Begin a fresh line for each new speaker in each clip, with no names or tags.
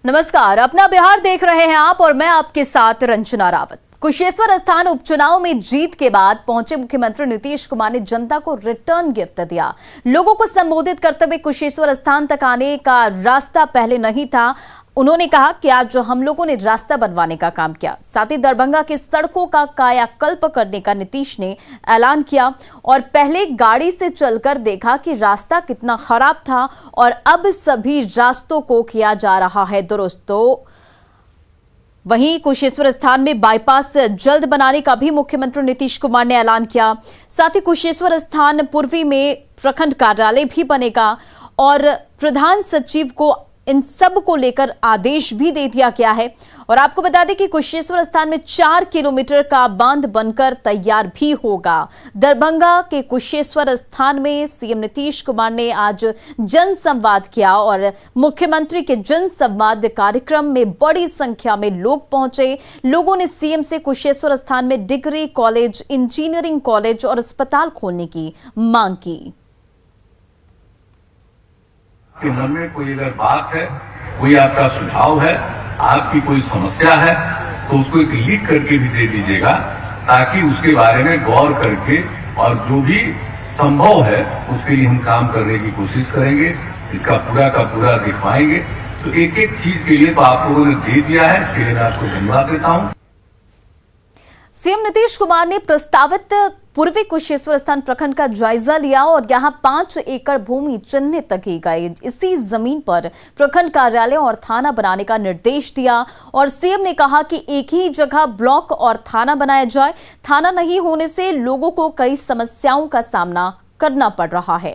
नमस्कार, अपना बिहार देख रहे हैं आप और मैं आपके साथ रंजना रावत। कुशेश्वर स्थान उपचुनाव में जीत के बाद पहुंचे मुख्यमंत्री नीतीश कुमार ने जनता को रिटर्न गिफ्ट दिया। लोगों को संबोधित करते हुए कुशेश्वर स्थान तक आने का रास्ता पहले नहीं था। उन्होंने कहा कि आज जो हम लोगों ने रास्ता बनवाने का काम किया, साथ ही दरभंगा की सड़कों का कायाकल्प करने का नीतीश ने ऐलान किया और पहले गाड़ी से चलकर देखा कि रास्ता कितना खराब था और अब सभी रास्तों को किया जा रहा है दुरुस्त। तो वहीं कुशेश्वर स्थान में बाईपास जल्द बनाने का भी मुख्यमंत्री नीतीश कुमार ने ऐलान किया। साथ ही कुशेश्वर स्थान पूर्वी में प्रखंड कार्यालय भी बनेगा और प्रधान सचिव को इन सब को लेकर आदेश भी दे दिया गया है। और आपको बता दें कि कुशेश्वर स्थान में 4 किलोमीटर का बांध बनकर तैयार भी होगा। दरभंगा के कुशेश्वर स्थान में सीएम नीतीश कुमार ने आज जनसंवाद किया और मुख्यमंत्री के जनसंवाद कार्यक्रम में बड़ी संख्या में लोग पहुंचे। लोगों ने सीएम से कुशेश्वर स्थान में डिग्री कॉलेज, इंजीनियरिंग कॉलेज और अस्पताल खोलने की मांग की।
आपके मन में कोई अगर बात है, कोई आपका सुझाव है, आपकी कोई समस्या है, तो उसको एक लिख करके भी दे दीजिएगा, ताकि उसके बारे में गौर करके और जो भी संभव है उसके लिए हम काम करने की कोशिश करेंगे। इसका पूरा का पूरा दिखवाएंगे। तो एक एक चीज के लिए तो आप लोगों ने दे दिया है, इसके लिए मैं आपको धन्यवाद देता हूं।
सीएम नीतीश कुमार ने प्रस्तावित पूर्वी कुशेश्वर स्थान प्रखंड का जायजा लिया और यहां 5 एकड़ भूमि चिन्हित की गई। इसी जमीन पर प्रखंड कार्यालय और थाना बनाने का निर्देश दिया और सीएम ने कहा कि एक ही जगह ब्लॉक और थाना बनाया जाए। थाना नहीं होने से लोगों को कई समस्याओं का सामना करना पड़ रहा है।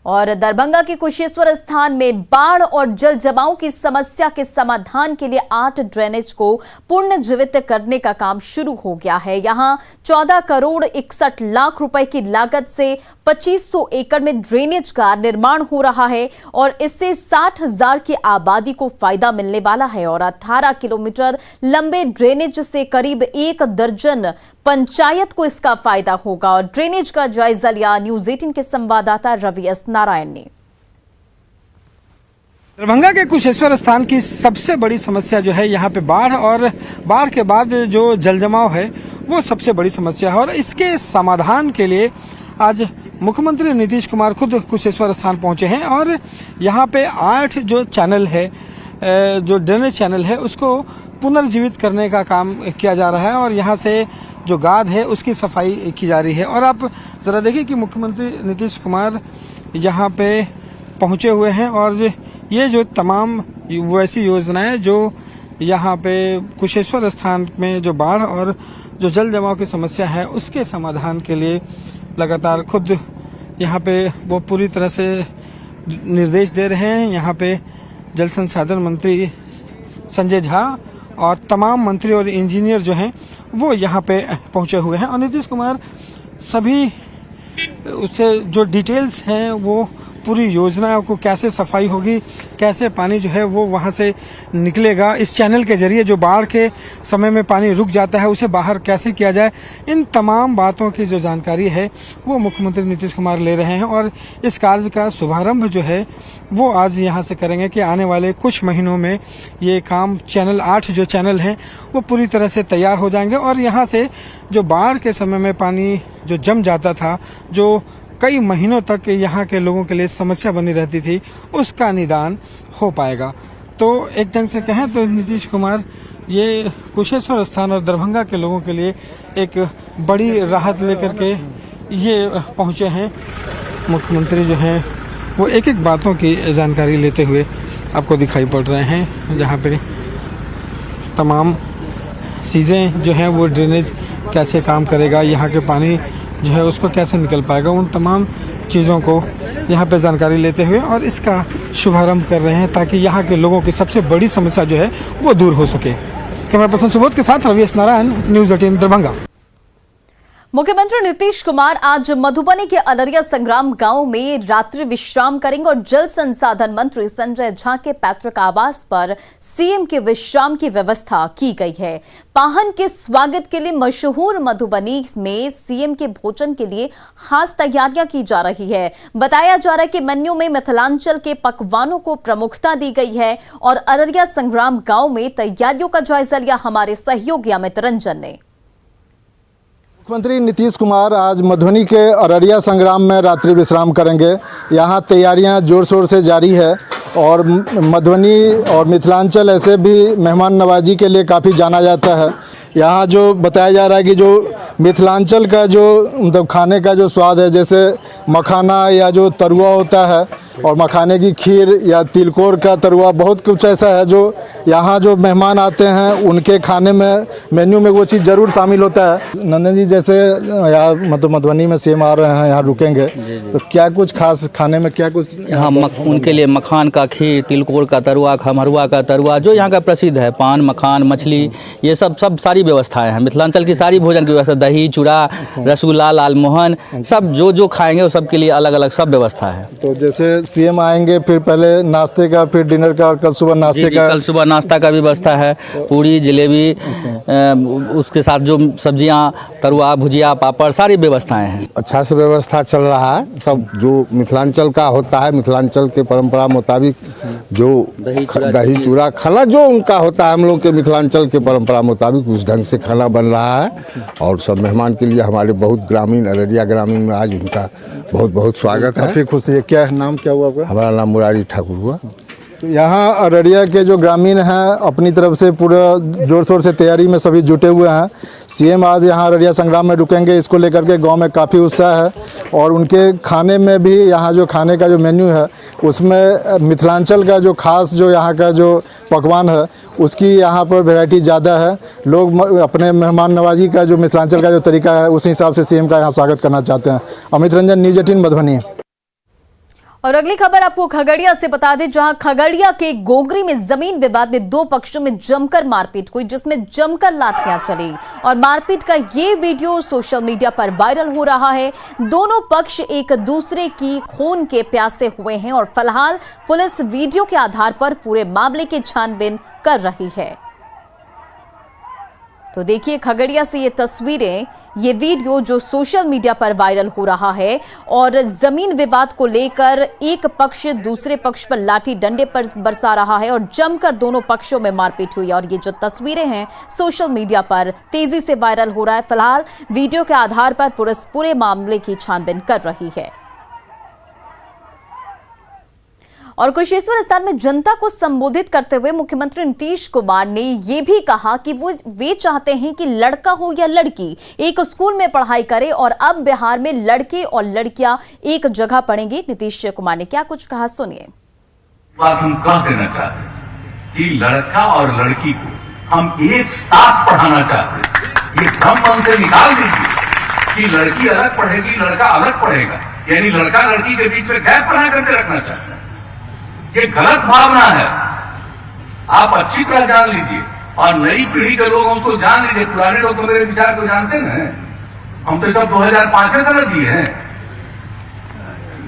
और दरभंगा के कुशेश्वर स्थान में बाढ़ और जल जमाव की समस्या के समाधान के लिए 8 ड्रेनेज को पुनर्जीवित करने का काम शुरू हो गया है। यहां 14 करोड़ 61 लाख रुपए की लागत से 2500 एकड़ में ड्रेनेज का निर्माण हो रहा है और इससे 60,000 की आबादी को फायदा मिलने वाला है और 18 किलोमीटर लंबे ड्रेनेज से करीब 1 दर्जन पंचायत को इसका फायदा होगा। और ड्रेनेज का जायजा लिया न्यूज 18 के संवाददाता रवि एस नारायण ने।
दरभंगा के कुशेश्वर स्थान की सबसे बड़ी समस्या जो है यहाँ पे बाढ़ और बाढ़ के बाद जो जल जमाव है वो सबसे बड़ी समस्या है और इसके समाधान के लिए आज मुख्यमंत्री नीतीश कुमार खुद कुशेश्वर स्थान पहुंचे हैं और यहाँ पे 8 जो चैनल है, जो ड्रेनेज चैनल है, उसको पुनर्जीवित करने का काम किया जा रहा है और यहाँ से जो गाद है उसकी सफाई की जा रही है। और आप जरा देखिए कि मुख्यमंत्री नीतीश कुमार यहाँ पे पहुँचे हुए हैं और ये जो तमाम वैसी योजनाएं जो यहाँ पे कुशेश्वर स्थान में जो बाढ़ और जो जल जमाव की समस्या है उसके समाधान के लिए लगातार खुद यहाँ पे वो पूरी तरह से निर्देश दे रहे हैं। यहाँ पे जल संसाधन मंत्री संजय झा और तमाम मंत्री और इंजीनियर जो हैं वो यहाँ पे पहुँचे हुए हैं और नीतीश कुमार सभी उससे जो डिटेल्स हैं वो पूरी योजना को कैसे सफाई होगी, कैसे पानी जो है वो वहाँ से निकलेगा, इस चैनल के जरिए जो बाढ़ के समय में पानी रुक जाता है उसे बाहर कैसे किया जाए, इन तमाम बातों की जो जानकारी है वो मुख्यमंत्री नीतीश कुमार ले रहे हैं। और इस कार्य का शुभारंभ जो है वो आज यहाँ से करेंगे कि आने वाले कुछ महीनों में ये काम चैनल 8 जो चैनल हैं वो पूरी तरह से तैयार हो जाएंगे और यहाँ से जो बाढ़ के समय में पानी जो जम जाता था, जो कई महीनों तक यहाँ के लोगों के लिए समस्या बनी रहती थी, उसका निदान हो पाएगा। तो एक ढंग से कहें तो नीतीश कुमार ये कुशेश्वर स्थान और दरभंगा के लोगों के लिए एक बड़ी राहत लेकर के ये पहुँचे हैं। मुख्यमंत्री जो हैं वो एक एक बातों की जानकारी लेते हुए आपको दिखाई पड़ रहे हैं, जहाँ पे तमाम चीज़ें जो हैं वो ड्रेनेज कैसे काम करेगा, यहाँ के पानी जो है उसको कैसे निकल पाएगा, उन तमाम चीज़ों को यहाँ पे जानकारी लेते हुए और इसका शुभारंभ कर रहे हैं ताकि यहाँ के लोगों की सबसे बड़ी समस्या जो है वो दूर हो सके। कैमरा पर्सन सुबोध के साथ रवि एस नारायण, न्यूज 18 दरभंगा।
मुख्यमंत्री नीतीश कुमार आज मधुबनी के अलरिया संग्राम गांव में रात्रि विश्राम करेंगे और जल संसाधन मंत्री संजय झा के पैतृक आवास पर सीएम के विश्राम की व्यवस्था की गई है। पाहन के स्वागत के लिए मशहूर मधुबनी में सीएम के भोजन के लिए खास तैयारियां की जा रही है। बताया जा रहा है कि मेन्यू में मिथिलांचल के पकवानों को प्रमुखता दी गई है और अलरिया संग्राम गांव में तैयारियों का जायजा लिया हमारे सहयोगी अमित रंजन ने।
मुख्यमंत्री नीतीश कुमार आज मधुबनी के अररिया संग्राम में रात्रि विश्राम करेंगे। यहाँ तैयारियां जोर शोर से जारी है और मधुबनी और मिथिलांचल ऐसे भी मेहमान नवाजी के लिए काफ़ी जाना जाता है। यहाँ जो बताया जा रहा है कि जो मिथिलांचल का जो मतलब खाने का जो स्वाद है, जैसे मखाना या जो तरुआ होता है और मखाने की खीर या तिलकोर का तरुआ, बहुत कुछ ऐसा है जो यहाँ जो मेहमान आते हैं उनके खाने में मेन्यू में वो चीज़ ज़रूर शामिल होता है। नंदन जी, जैसे यहाँ मतलब मधुबनी में सीएम आ रहे हैं, यहाँ रुकेंगे, तो क्या कुछ खास खाने में क्या कुछ
यहाँ उनके लिए मखान का खीर, तिलकोर का तरुआ, खमरुआ का तरुआ जो यहाँ का प्रसिद्ध है, पान, मखान, मछली, ये सब सारी व्यवस्थाएं हैं। मिथिलांचल की सारी भोजन की व्यवस्था, दही, चूड़ा, रसगुल्ला, लालमोहन, सब जो खाएंगे वो सब के लिए अलग अलग सब व्यवस्था है।
तो जैसे सीएम आएंगे फिर पहले नाश्ते का, फिर डिनर का और कल सुबह नाश्ते का,
कल सुबह नाश्ता का भी व्यवस्था है, पूरी, जलेबी, उसके साथ जो सब्जियां, तरुआ, भुजिया, पापड़, सारी व्यवस्थाएं हैं।
अच्छा से व्यवस्था चल रहा है। सब जो मिथिलांचल का होता है, मिथिलांचल के परंपरा मुताबिक जो दही चूड़ा खाना जो उनका होता है, हम लोग के मिथिलांचल के परंपरा मुताबिक उस ढंग से खाना बन रहा है। और सब मेहमान के लिए हमारे बहुत ग्रामीण, अररिया ग्रामीण में आज उनका बहुत बहुत स्वागत है।
काफ़ी खुशी है। क्या नाम क्या हुआ आपका?
हमारा नाम मुरारी ठाकुर हुआ।
तो यहाँ अररिया के जो ग्रामीण हैं अपनी तरफ से पूरा जोर शोर से तैयारी में सभी जुटे हुए हैं। सीएम आज यहाँ अररिया संग्राम में रुकेंगे, इसको लेकर के गांव में काफ़ी उत्साह है और उनके खाने में भी यहाँ जो खाने का जो मेन्यू है उसमें मिथिलांचल का जो खास जो यहाँ का जो पकवान है उसकी यहाँ पर वैरायटी ज़्यादा है। लोग अपने मेहमान नवाजी का जो मिथिलांचल का जो तरीका है उस हिसाब से सीएम का यहाँ स्वागत करना चाहते हैं। अमित रंजन, न्यूज़ 18 मधुबनी।
और अगली खबर आपको खगड़िया से बता दें, जहां खगड़िया के गोगरी में जमीन विवाद में दो पक्षों में जमकर मारपीट हुई, जिसमें जमकर लाठियां चली और मारपीट का ये वीडियो सोशल मीडिया पर वायरल हो रहा है। दोनों पक्ष एक दूसरे की खून के प्यासे हुए हैं और फिलहाल पुलिस वीडियो के आधार पर पूरे मामले की छानबीन कर रही है। तो देखिए खगड़िया से ये तस्वीरें, ये वीडियो जो सोशल मीडिया पर वायरल हो रहा है और जमीन विवाद को लेकर एक पक्ष दूसरे पक्ष पर लाठी डंडे पर बरसा रहा है और जमकर दोनों पक्षों में मारपीट हुई और ये जो तस्वीरें हैं सोशल मीडिया पर तेजी से वायरल हो रहा है। फिलहाल वीडियो के आधार पर पुलिस पूरे मामले की छानबीन कर रही है। और कुशेश्वर स्थान में जनता को संबोधित करते हुए मुख्यमंत्री नीतीश कुमार ने यह भी कहा कि वे चाहते हैं कि लड़का हो या लड़की एक स्कूल में पढ़ाई करे और अब बिहार में लड़के और लड़कियां एक जगह पढ़ेंगे। नीतीश कुमार ने क्या कुछ कहा, सुनिए।
बात हम कह देना चाहते हैं कि लड़का और लड़की को हम एक साथ पढ़ाना चाहते हैं। ये भ्रम मन से निकाल दीजिए कि लड़की अलग पढ़ेगी, लड़का अलग पढ़ेगा, यानी लड़का लड़की के बीच में गैप बना करके रखना चाहते हैं। ये गलत भावना है, आप अच्छी तरह जान लीजिए और नई पीढ़ी के लोग उसको जान लीजिए। पुराने लोग तो मेरे विचार को जानते हैं, हम तो सब 2005 से समझ दिए हैं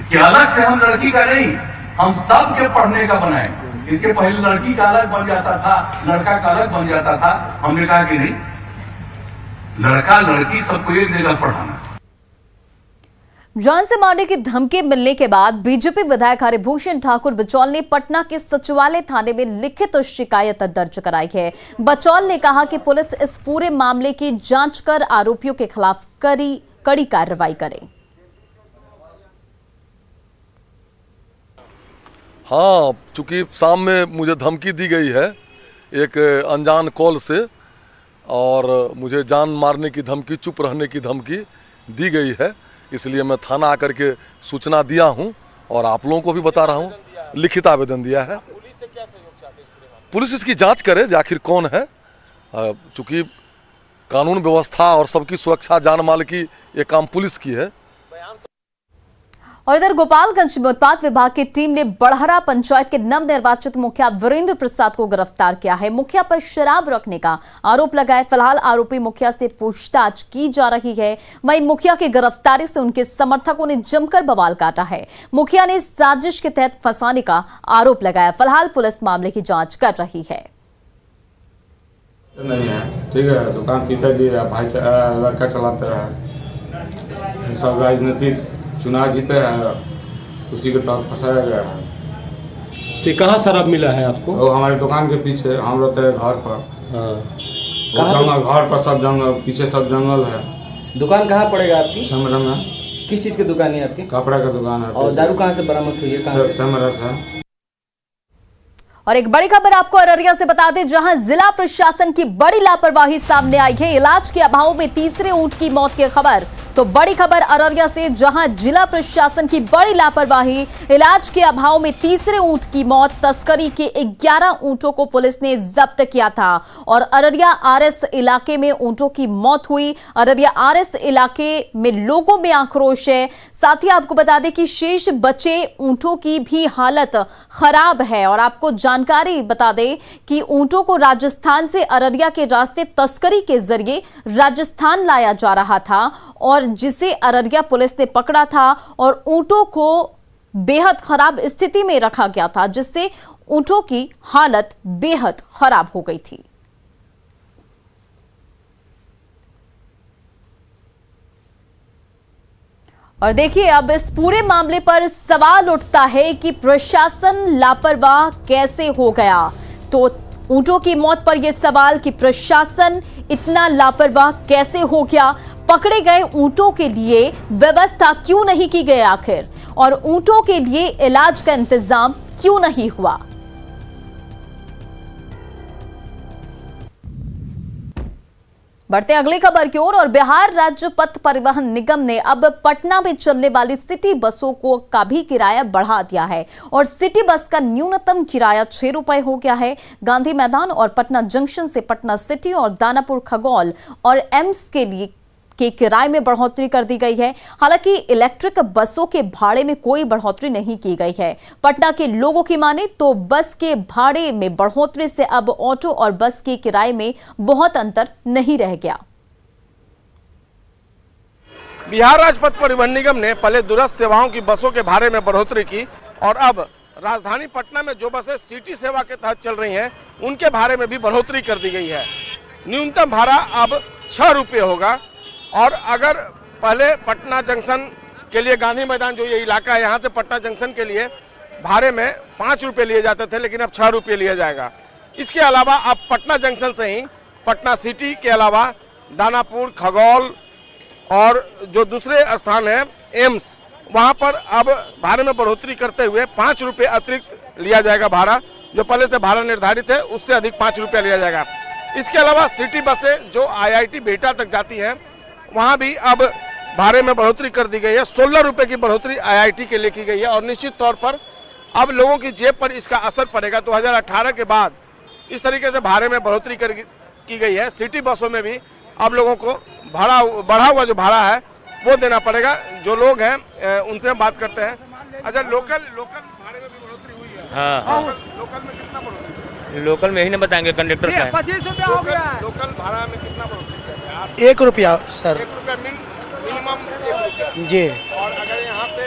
कि अलग से हम लड़की का नहीं, हम सब के पढ़ने का बनाए। इसके पहले लड़की का अलग बन जाता था, लड़का का अलग बन जाता था। हमने कहा कि नहीं, लड़का लड़की सबको एक जगह पढ़ाना।
जान से मारने की धमकी मिलने के बाद बीजेपी विधायक हरिभूषण ठाकुर बचौल ने पटना के सचिवालय थाने में लिखित शिकायत दर्ज कराई है। बचौल ने कहा कि पुलिस इस पूरे मामले की जांच कर आरोपियों के खिलाफ कड़ी कार्रवाई करे।
हाँ, चूंकि शाम में मुझे धमकी दी गई है एक अनजान कॉल से और मुझे जान मारने की धमकी, चुप रहने की धमकी दी गई है, इसलिए मैं थाना आकर के सूचना दिया हूं और आप लोगों को भी बता रहा हूं, लिखित आवेदन दिया है। पुलिस से क्या सहयोग चाहते हैं? पुलिस इसकी जांच करे कि आखिर कौन है, चूंकि कानून व्यवस्था और सबकी सुरक्षा, जान माल की ये काम पुलिस की है।
और इधर गोपालगंज में उत्पाद विभाग की टीम ने बड़हरा पंचायत के नवनिर्वाचित मुखिया वीरेंद्र प्रसाद को गिरफ्तार किया है। मुखिया पर शराब रखने का आरोप लगाए। फिलहाल आरोपी मुखिया से पूछताछ की जा रही है। वहीं मुखिया की गिरफ्तारी से उनके समर्थकों ने जमकर बवाल काटा है। मुखिया ने साजिश के तहत फंसाने का आरोप लगाया। फिलहाल पुलिस मामले की जांच कर रही है।
नहीं है, ठीक है, दुकान पिताजी भाई लड़का चलाते हैं, सब राजनीतिक चुनाव जीते हैं, उसी के तहत फंसाया गया है।
तो कहाँ शराब मिला है आपको?
वो हमारे दुकान के पीछे, हम रहते हैं घर पर। जंगल, घर पर सब जंगल, पीछे सब जंगल है।
दुकान कहाँ पड़ेगा आपकी?
समरा में।
किस चीज़ की दुकान है आपकी?
कपड़ा का दुकान है।
और दारू कहाँ से बरामद हुई है? कहाँ से?
समरा से।
और एक बड़ी खबर आपको अररिया से बता दें, जहां जिला प्रशासन की बड़ी लापरवाही सामने आई है। इलाज के अभाव में तीसरे ऊंट की मौत की खबर। तो बड़ी खबर अररिया से, जहां जिला प्रशासन की बड़ी लापरवाही, इलाज के अभाव में तीसरे ऊंट की मौत। तस्करी के 11 ऊंटों को पुलिस ने जब्त किया था और अररिया आरएस इलाके में ऊंटों की मौत हुई। अररिया आरएस इलाके में लोगों में आक्रोश है। साथ ही आपको बता दें कि शेष बचे ऊंटों की भी हालत खराब है। और आपको जानकारी बता दें कि ऊंटों को राजस्थान से अररिया के रास्ते तस्करी के जरिए राजस्थान लाया जा रहा था और जिसे अररिया पुलिस ने पकड़ा था और ऊंटों को बेहद खराब स्थिति में रखा गया था, जिससे ऊंटों की हालत बेहद खराब हो गई थी। और देखिए, अब इस पूरे मामले पर सवाल उठता है कि प्रशासन लापरवाह कैसे हो गया। तो ऊंटों की मौत पर यह सवाल कि प्रशासन इतना लापरवाह कैसे हो गया। पकड़े गए ऊंटों के लिए व्यवस्था क्यों नहीं की गई आखिर, और ऊंटों के लिए इलाज का इंतजाम क्यों नहीं हुआ। बढ़ते अगली खबर की ओर। और बिहार राज्य पथ परिवहन निगम ने अब पटना में चलने वाली सिटी बसों को का भी किराया बढ़ा दिया है और सिटी बस का न्यूनतम किराया 6 रुपए हो गया है। गांधी मैदान और पटना जंक्शन से पटना सिटी और दानापुर खगौल और एम्स के लिए के किराए में बढ़ोतरी कर दी गई है। हालांकि इलेक्ट्रिक बसों के भाड़े में कोई बढ़ोतरी नहीं की गई है। पटना के लोगों की माने तो बस के भाड़े में बढ़ोतरी से अब ऑटो और बस के किराए में बहुत अंतर नहीं रह गया।
बिहार राज्य पथ परिवहन निगम ने पहले दूरस्थ सेवाओं की बसों के भाड़े में बढ़ोतरी की और अब राजधानी पटना में जो बसें सिटी सेवा के तहत चल रही हैं उनके भाड़े में भी बढ़ोतरी कर दी गई है। न्यूनतम भाड़ा अब 6 रुपये होगा और अगर पहले पटना जंक्शन के लिए गांधी मैदान जो ये इलाका है यहाँ से पटना जंक्शन के लिए भाड़े में 5 रुपये लिए जाते थे, लेकिन अब 6 रुपये लिया जाएगा। इसके अलावा अब पटना जंक्शन से ही पटना सिटी के अलावा दानापुर, खगौल और जो दूसरे स्थान है एम्स, वहाँ पर अब भाड़े में बढ़ोतरी करते हुए 5 रुपये अतिरिक्त लिया जाएगा भाड़ा। जो पहले से भाड़ा निर्धारित है उससे अधिक 5 रुपया लिया जाएगा। इसके अलावा सिटी बसें जो IIT बिहटा तक जाती हैं वहाँ भी अब भाड़े में बढ़ोतरी कर दी गई है। 16 रुपये की बढ़ोतरी IIT के लिए की गई है और निश्चित तौर पर अब लोगों की जेब पर इसका असर पड़ेगा। 2018 के बाद इस तरीके से भाड़े में बढ़ोतरी की गई है। सिटी बसों में भी अब लोगों को बढ़ा हुआ जो भाड़ा है वो देना पड़ेगा। जो लोग हैं उनसे हम बात करते हैं। अच्छा, लोकल भाड़े में भी बढ़ोतरी हुई है?
हाँ।
लोकल में कितना बढ़ोतरी?
लोकल में ही नहीं बताएंगे, कंडक्टर साहब।
25 रुपया हो गया है। लोकल भाड़ा में कितना बढ़ोतरी?
1 रुपया सर।
1 रुपया मिनिमम 1 रुपया
जी।
और अगर यहाँ से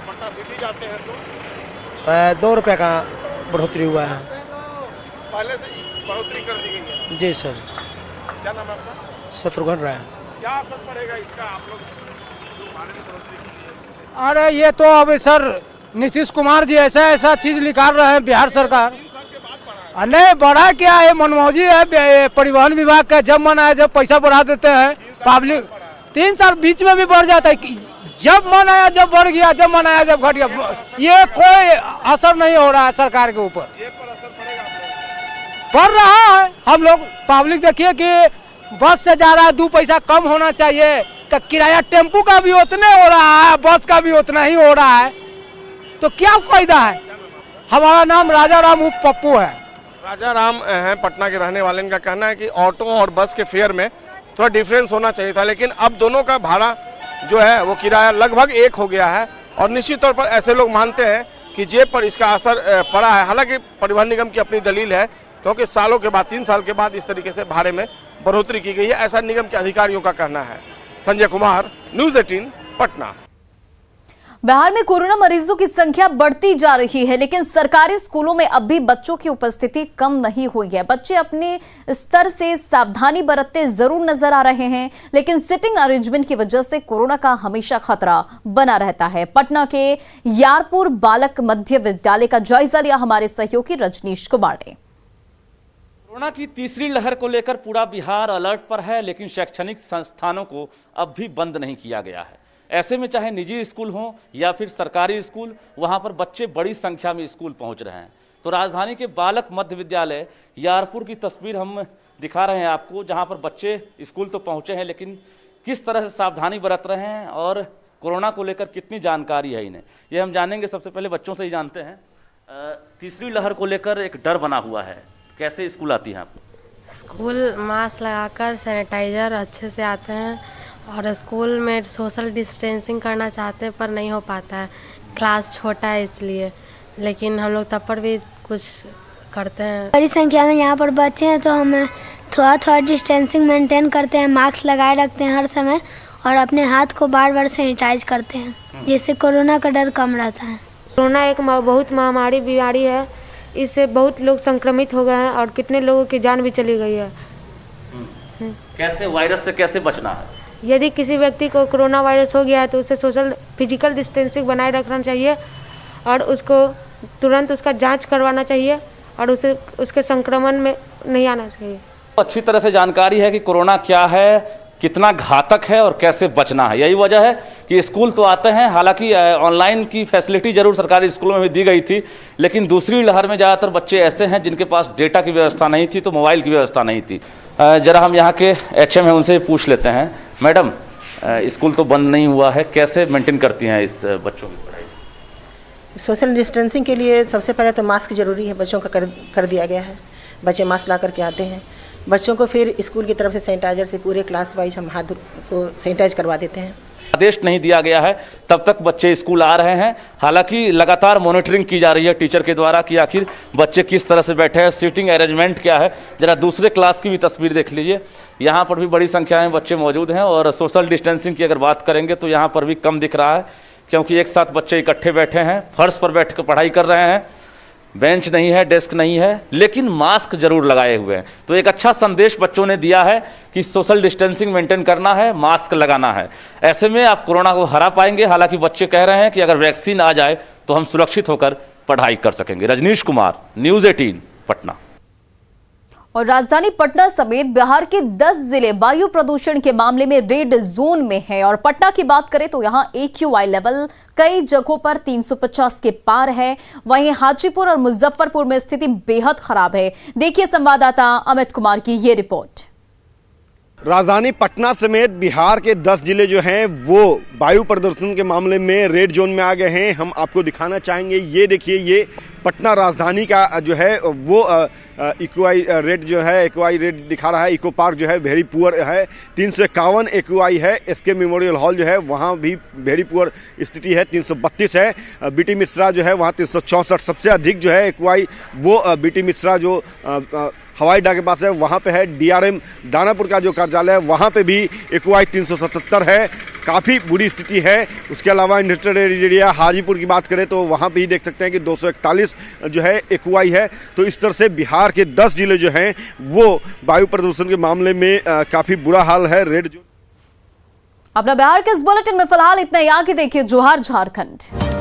पटना सिटी जाते हैं तो
2 रुपया का बढ़ोतरी हुआ है।
पहले से बढ़ोतरी कर दी गई है?
जी सर।
क्या नाम है आपका?
शत्रुघ्न राय।
क्या असर पड़ेगा इसका आप लोग जो भाड़े में बढ़ोतरी?
अरे ये तो अब सर नीतीश कुमार जी ऐसा चीज निकाल रहे हैं बिहार सरकार।
3 साल के बाद बढ़ा है।
नहीं बढ़ा क्या है, मनमौजी है परिवहन विभाग का। जब मन आया जब पैसा बढ़ा देते हैं पब्लिक। 3 साल बीच में भी बढ़ जाता है। जब मन आया जब बढ़ गया, जब मन आया जब घट गया। ये कोई असर नहीं हो रहा है सरकार के ऊपर।
जेब पर असर पड़ेगा?
पड़ रहा है। हम लोग पब्लिक देखिए कि बस से जा रहा है, 2 पैसा कम होना चाहिए। तो किराया टेम्पू का भी उतने हो रहा है, बस का भी उतना ही हो रहा है, तो क्या फायदा है। हमारा नाम राजा राम उर्फ पप्पू है।
राजा राम हैं, पटना के रहने वाले। इनका कहना है कि ऑटो और बस के फेयर में थोड़ा डिफरेंस होना चाहिए था, लेकिन अब दोनों का भाड़ा जो है वो किराया लगभग 1 हो गया है। और निश्चित तौर पर ऐसे लोग मानते हैं कि जेब पर इसका असर पड़ा है। हालांकि परिवहन निगम की अपनी दलील है, क्योंकि सालों के बाद 3 साल के बाद इस तरीके से भाड़े में बढ़ोतरी की गई है, ऐसा निगम के अधिकारियों का कहना है। संजय कुमार, न्यूज़ 18 पटना।
बिहार में कोरोना मरीजों की संख्या बढ़ती जा रही है, लेकिन सरकारी स्कूलों में अब भी बच्चों की उपस्थिति कम नहीं हुई है। बच्चे अपने स्तर से सावधानी बरतते जरूर नजर आ रहे हैं, लेकिन सिटिंग अरेंजमेंट की वजह से कोरोना का हमेशा खतरा बना रहता है। पटना के यारपुर बालक मध्य विद्यालय का जायजा लिया हमारे सहयोगी रजनीश कुमार ने।
कोरोना की तीसरी लहर को लेकर पूरा बिहार अलर्ट पर है, लेकिन शैक्षणिक संस्थानों को अब भी बंद नहीं किया गया है। ऐसे में चाहे निजी स्कूल हों या फिर सरकारी स्कूल, वहां पर बच्चे बड़ी संख्या में स्कूल पहुंच रहे हैं। तो राजधानी के बालक मध्य विद्यालय यारपुर की तस्वीर हम दिखा रहे हैं आपको, जहां पर बच्चे स्कूल तो पहुंचे हैं, लेकिन किस तरह से सावधानी बरत रहे हैं और कोरोना को लेकर कितनी जानकारी है इन्हें, ये हम जानेंगे। सबसे पहले बच्चों से ही जानते हैं। तीसरी लहर को लेकर एक डर बना हुआ है, कैसे स्कूल आती हैं आप?
स्कूल मास्क लगाकर, सैनिटाइजर अच्छे से आते हैं और स्कूल में सोशल डिस्टेंसिंग करना चाहते हैं पर नहीं हो पाता है, क्लास छोटा है इसलिए, लेकिन हम लोग तब पर भी कुछ करते हैं।
बड़ी संख्या में यहाँ पर बच्चे हैं तो हम थोड़ा डिस्टेंसिंग मेंटेन करते हैं, मास्क लगाए रखते हैं हर समय और अपने हाथ को बार बार सैनिटाइज करते हैं, जिससे कोरोना का डर कम रहता है।
कोरोना एक बहुत महामारी बीमारी है, इससे बहुत लोग संक्रमित हो गए हैं और कितने लोगों की जान भी चली गई है।
कैसे वायरस से कैसे बचना है?
यदि किसी व्यक्ति को कोरोना वायरस हो गया है तो उसे फिजिकल डिस्टेंसिंग बनाए रखना चाहिए और उसको तुरंत उसका जांच करवाना चाहिए और उसके संक्रमण में नहीं आना चाहिए।
अच्छी तरह से जानकारी है कि कोरोना क्या है, कितना घातक है और कैसे बचना है। यही वजह है कि स्कूल तो आते हैं, हालांकि ऑनलाइन की फैसिलिटी जरूर सरकारी स्कूलों में भी दी गई थी, लेकिन दूसरी लहर में ज़्यादातर बच्चे ऐसे हैं जिनके पास डेटा की व्यवस्था नहीं थी, तो मोबाइल की व्यवस्था नहीं थी। जरा हम यहाँ के HM हैं, उनसे पूछ लेते हैं। मैडम, स्कूल तो बंद नहीं हुआ है, कैसे मेंटेन करती हैं इस बच्चों की पढ़ाई?
सोशल डिस्टेंसिंग के लिए सबसे पहले तो मास्क जरूरी है, बच्चों का कर दिया गया है। बच्चे मास्क ला करके आते हैं, बच्चों को फिर स्कूल की तरफ से सैनिटाइजर से पूरे क्लास वाइज हम हाथ को सैनिटाइज करवा देते हैं।
आदेश नहीं दिया गया है तब तक बच्चे स्कूल आ रहे हैं, हालांकि लगातार मॉनिटरिंग की जा रही है टीचर के द्वारा कि आखिर बच्चे किस तरह से बैठे हैं, सीटिंग अरेंजमेंट क्या है। जरा दूसरे क्लास की भी तस्वीर देख लीजिए, यहाँ पर भी बड़ी संख्या में बच्चे मौजूद हैं और सोशल डिस्टेंसिंग की अगर बात करेंगे तो यहाँ पर भी कम दिख रहा है, क्योंकि एक साथ बच्चे इकट्ठे बैठे हैं, फर्श पर बैठ कर पढ़ाई कर रहे हैं, बेंच नहीं है, डेस्क नहीं है, लेकिन मास्क जरूर लगाए हुए हैं। तो एक अच्छा संदेश बच्चों ने दिया है कि सोशल डिस्टेंसिंग मेंटेन करना है, मास्क लगाना है। ऐसे में आप कोरोना को हरा पाएंगे। हालांकि बच्चे कह रहे हैं कि अगर वैक्सीन आ जाए तो हम सुरक्षित होकर पढ़ाई कर सकेंगे। रजनीश कुमार, न्यूज़ 18 पटना।
और राजधानी पटना समेत बिहार के 10 जिले वायु प्रदूषण के मामले में रेड जोन में है। और पटना की बात करें तो यहां AQI लेवल कई जगहों पर 350 के पार है। वहीं हाजीपुर और मुजफ्फरपुर में स्थिति बेहद खराब है। देखिए संवाददाता अमित कुमार की ये रिपोर्ट।
राजधानी पटना समेत बिहार के 10 जिले जो हैं वो वायु प्रदूषण के मामले में रेड जोन में आ गए हैं। हम आपको दिखाना चाहेंगे, ये देखिए, ये पटना राजधानी का जो है वो AQI रेट जो है, AQI रेट दिखा रहा है। इको पार्क जो है वेरी पुअर है, 351 AQI है। SK मेमोरियल हॉल जो है वहाँ भी वेरी पुअर स्थिति है, 332 है। BT मिश्रा जो है वहाँ 364। सबसे अधिक जो है AQI वो BT मिश्रा जो हवाई अड्डा के पास है वहाँ पे है। DRM दानापुर का जो कार्यालय है वहाँ पे भी AQI 377 है, काफ़ी बुरी स्थिति है। उसके अलावा इंडस्ट्रियल एरिया हाजीपुर की बात करें तो वहाँ पे ही देख सकते हैं कि 241 जो है AQI है। तो इस तरह से बिहार के 10 जिले जो हैं वो वायु प्रदूषण के मामले में काफ़ी बुरा हाल है। Red zone.
अपना बिहार के इस बुलेटिन में फिलहाल इतना ही। आगे देखिए जोहार झारखंड।